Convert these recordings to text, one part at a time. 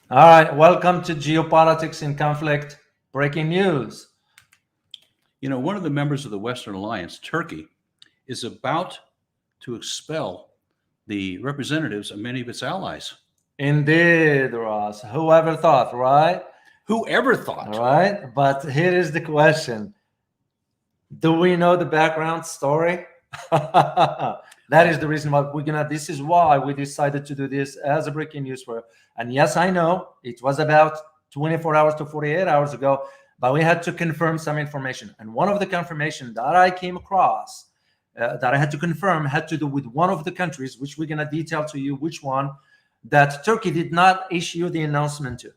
All right, welcome to Geopolitics in Conflict. Breaking news. You know, one of the members of the Western Alliance, Turkey, is about to expel the representatives of many of its allies. Indeed, Ross. Whoever thought, right? Whoever All thought? right, but here is the question. Do we know the background story? That is the reason why this is why we decided to do this as a breaking news for. And yes, I know it was about 24 hours to 48 hours ago, but we had to confirm some information. And one of the confirmation that I came across that I had to confirm had to do with one of the countries, which we're going to detail to you which one, that Turkey did not issue the announcement to.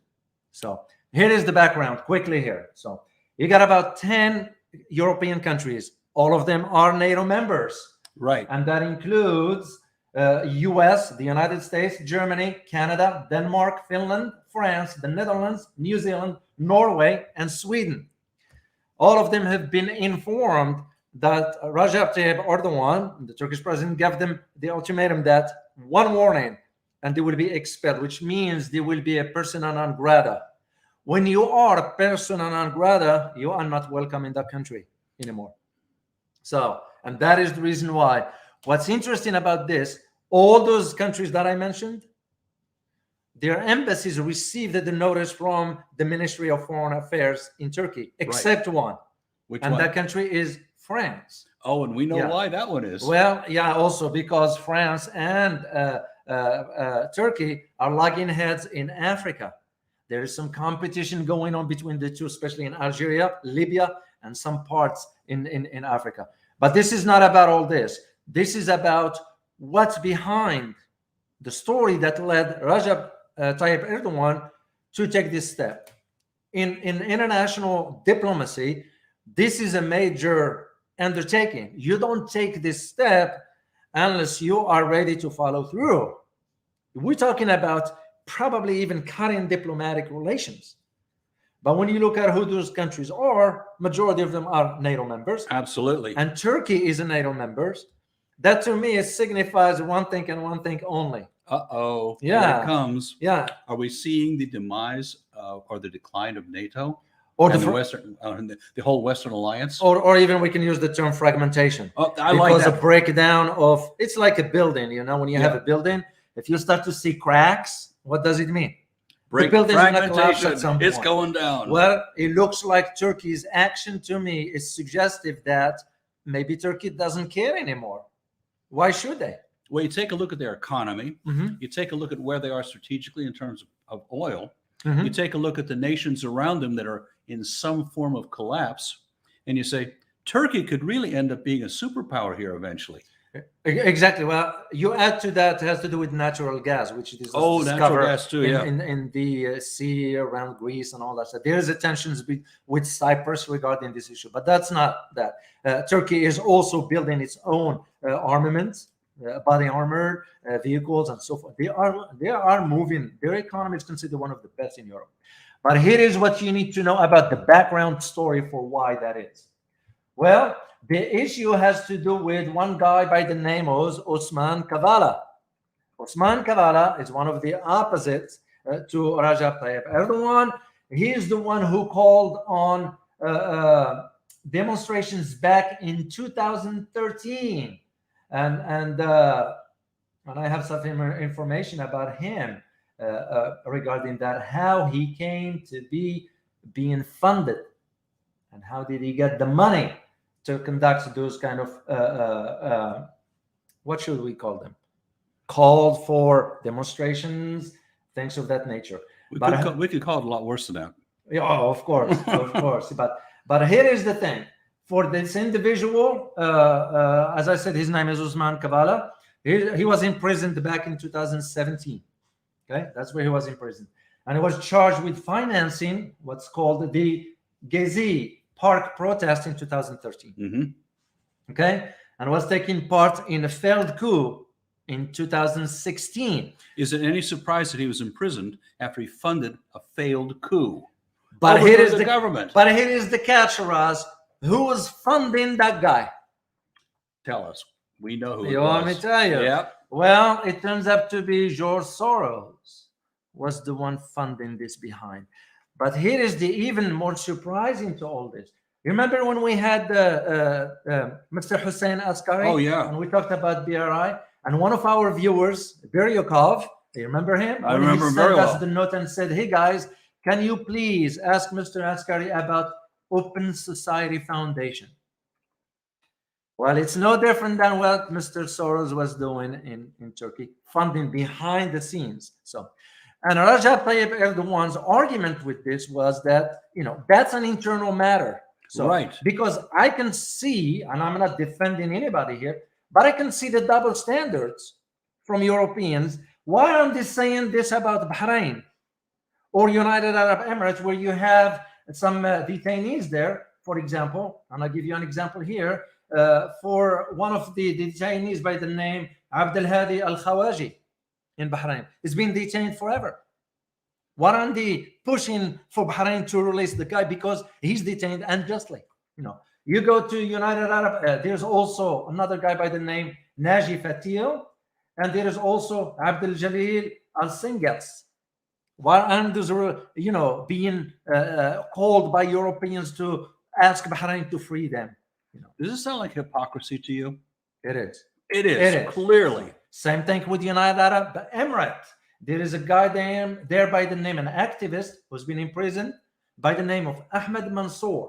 So here is the background quickly here. So you got about 10 European countries. All of them are NATO members. Right. And that includes US, the United States, Germany, Canada, Denmark, Finland, France, the Netherlands, New Zealand, Norway, and Sweden. All of them have been informed that Recep Tayyip Erdogan, the Turkish president, gave them the ultimatum that one warning and they will be expelled, which means they will be a persona non grata. When you are a persona non grata, you are not welcome in that country anymore. So, and that is the reason why. What's interesting about this, all those countries that I mentioned, their embassies received the notice from the Ministry of Foreign Affairs in Turkey, except one. Which and one? that country is France. Oh, and we know Yeah. why that one is. Well, yeah, also because France and Turkey are lagging heads in Africa. There is some competition going on between the two, especially in Algeria, Libya, and some parts in Africa. But this is not about all this. This is about what's behind the story that led Recep Tayyip Erdogan to take this step. In international diplomacy, this is a major undertaking. You don't take this step unless you are ready to follow through. We're talking about probably even cutting diplomatic relations. But when you look at who those countries are, majority of them are NATO members. Absolutely. And Turkey is a NATO member. That to me signifies one thing and one thing only. Uh-oh. Yeah. Here it comes. Yeah. Are we seeing the demise or the decline of NATO? Or and the whole Western Alliance? Or even we can use the term fragmentation. Oh, I like that. Because a breakdown of, it's like a building, you know, when you have a building, if you start to see cracks, what does it mean? The building's gonna collapse at some fragmentation. It's point. going down. Well, it looks like Turkey's action to me is suggestive that maybe Turkey doesn't care anymore. Why should they? Well, you take a look at their economy. Mhm. You take a look at where they are strategically in terms of oil. Mhm. You take a look at the nations around them that are in some form of collapse, and you say, Turkey could really end up being a superpower here eventually. Exactly. Well, you add to that, it has to do with natural gas, which is natural discovered gas too, yeah. in the sea around Greece and all that stuff. There's a tensions with Cyprus regarding this issue, but that's not that. Turkey is also building its own armaments, body armor, vehicles, and so forth. They are moving. Their economy is considered one of the best in Europe. But here is what you need to know about the background story for why that is. Well, the issue has to do with one guy by the name of Osman Kavala. Osman Kavala is one of the opposites to Recep Tayyip Erdogan. He is the one who called on demonstrations back in 2013. And I have some information about him regarding that, how he came to be being funded and how did he get the money to conduct those kind of what should we call them? Called for demonstrations, things of that nature. We could call it a lot worse than that. Yeah, of course, of course. But here is the thing: for this individual, as I said, his name is Osman Kavala. He was imprisoned back in 2017. Okay, that's where he was imprisoned, and he was charged with financing what's called the Gezi Park protest in 2013. Mm-hmm. Okay, and was taking part in a failed coup in 2016. Is it any surprise that he was imprisoned after he funded a failed coup? But here is the government. But here is the catch, Raz. Who was funding that guy? Tell us. We know who it was. You want me to tell you? Yep. Well, it turns out to be George Soros. was the one funding this behind. But here is the even more surprising to all this. Remember when we had Mr. Hussein Askari? Oh, yeah. And we talked about BRI, and one of our viewers, Beryukov, you remember him? I When remember he very sent us well. the note and said, "Hey guys, can you please ask Mr. Askari about Open Society Foundation?" Well, it's no different than what Mr. Soros was doing in Turkey, funding behind the scenes. So, and Recep Tayyip Erdogan's argument with this was that, that's an internal matter. So, Right. because I can see, and I'm not defending anybody here, but I can see the double standards from Europeans. Why aren't they saying this about Bahrain or United Arab Emirates, where you have some detainees there, for example? And I'll give you an example here. For one of the detainees by the name Abdel Hadi Al Khawaji in Bahrain. He's been detained forever. Why aren't they pushing for Bahrain to release the guy? Because he's detained unjustly. You go to United Arab, there's also another guy by the name Naji Fatil, and there is also Abdel Jalil Al Singas. Why aren't those, being called by Europeans to ask Bahrain to free them? Does this sound like hypocrisy to you? It is. It is, It is. clearly. Same thing with United Arab Emirates. There is a guy there by the name, an activist who's been imprisoned by the name of Ahmed Mansour.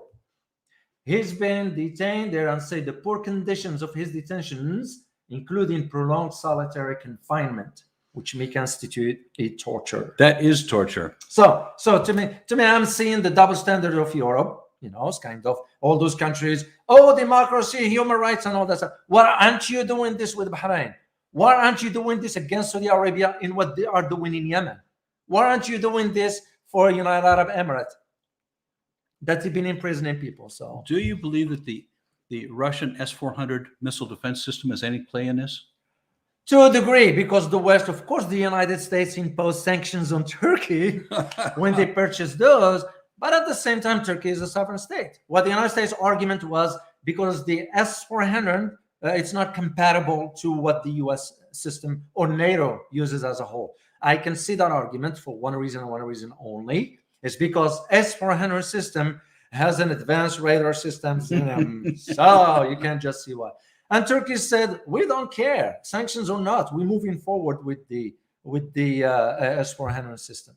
He's been detained there, and say the poor conditions of his detentions, including prolonged solitary confinement, which may constitute a torture. That is torture. So to me, I'm seeing the double standard of Europe. It's kind of all those countries, democracy, human rights, and all that stuff. Why aren't you doing this with Bahrain? Why aren't you doing this against Saudi Arabia in what they are doing in Yemen? Why aren't you doing this for United Arab Emirates that they've been imprisoning people? So, do you believe that the Russian S-400 missile defense system has any play in this? To a degree, because the West, of course, the United States imposed sanctions on Turkey when they purchased those. But at the same time, Turkey is a sovereign state. What the United States argument was, because the S-400, it's not compatible to what the U.S. system or NATO uses as a whole. I can see that argument for one reason and one reason only. It's because S-400 system has an advanced radar systems in them. So you can't just see why. And Turkey said, we don't care, sanctions or not. We're moving forward with the S-400 system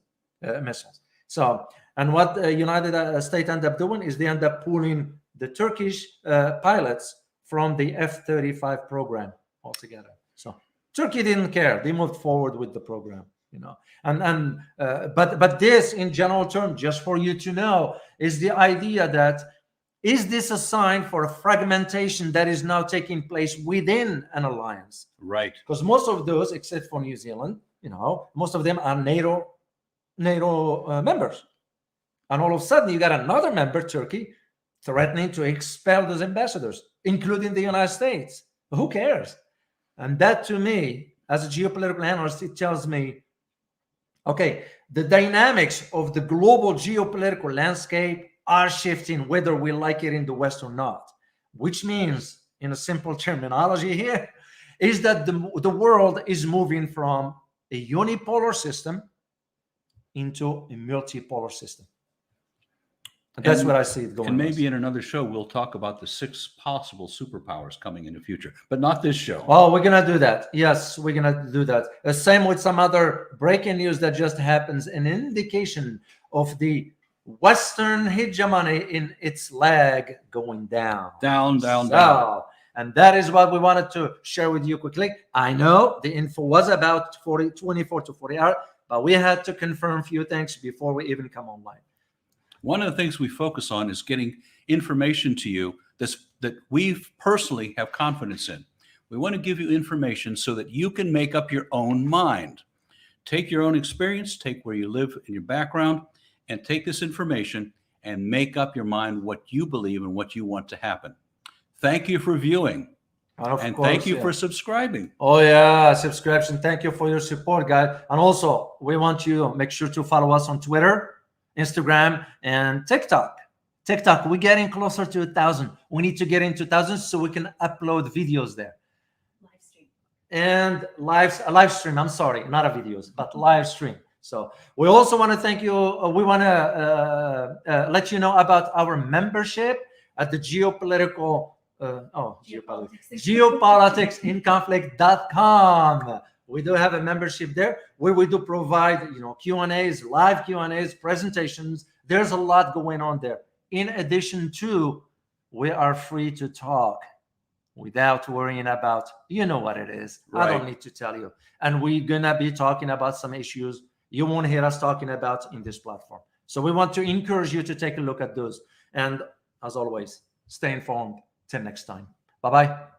missiles. So, and what the United States end up doing is they end up pulling the Turkish pilots from the F-35 program altogether. So Turkey didn't care; they moved forward with the program, But this, in general terms, just for you to know, is the idea that is this a sign for a fragmentation that is now taking place within an alliance? Right. Because most of those, except for New Zealand, most of them are NATO members. And all of a sudden, you got another member, Turkey, threatening to expel those ambassadors, including the United States. Who cares? And that, to me, as a geopolitical analyst, it tells me, okay, the dynamics of the global geopolitical landscape are shifting, whether we like it in the West or not, which means, in a simple terminology here, is that the world is moving from a unipolar system into a multipolar system. That's what I see it going. And maybe in another show, we'll talk about the 6 possible superpowers coming in the future, but not this show. Oh, we're going to do that. Yes, we're going to do that. Same with some other breaking news that just happens, an indication of the Western hegemony in its lag going down. Down. And that is what we wanted to share with you quickly. I know the info was about 24 to 40 hours, but we had to confirm a few things before we even come online. One of the things we focus on is getting information to you that we personally have confidence in. We want to give you information so that you can make up your own mind. Take your own experience, take where you live in your background, and take this information and make up your mind what you believe and what you want to happen. Thank you for viewing. And thank you for subscribing. Oh, yeah, subscription. Thank you for your support, guys. And also, we want you to make sure to follow us on Twitter, Instagram, and TikTok. We're getting closer to 1,000. We need to get into 1,000 so we can upload videos there. Live stream. And live stream. I'm sorry, not a videos, but live stream. So we also want to thank you. We want to let you know about our membership at the geopoliticsinconflict.com. We do have a membership there where we do provide, Q&As, live Q&As, presentations. There's a lot going on there. In addition to, we are free to talk without worrying about, what it is. Right. I don't need to tell you. And we're going to be talking about some issues you won't hear us talking about in this platform. So we want to encourage you to take a look at those. And as always, stay informed. Till next time. Bye-bye.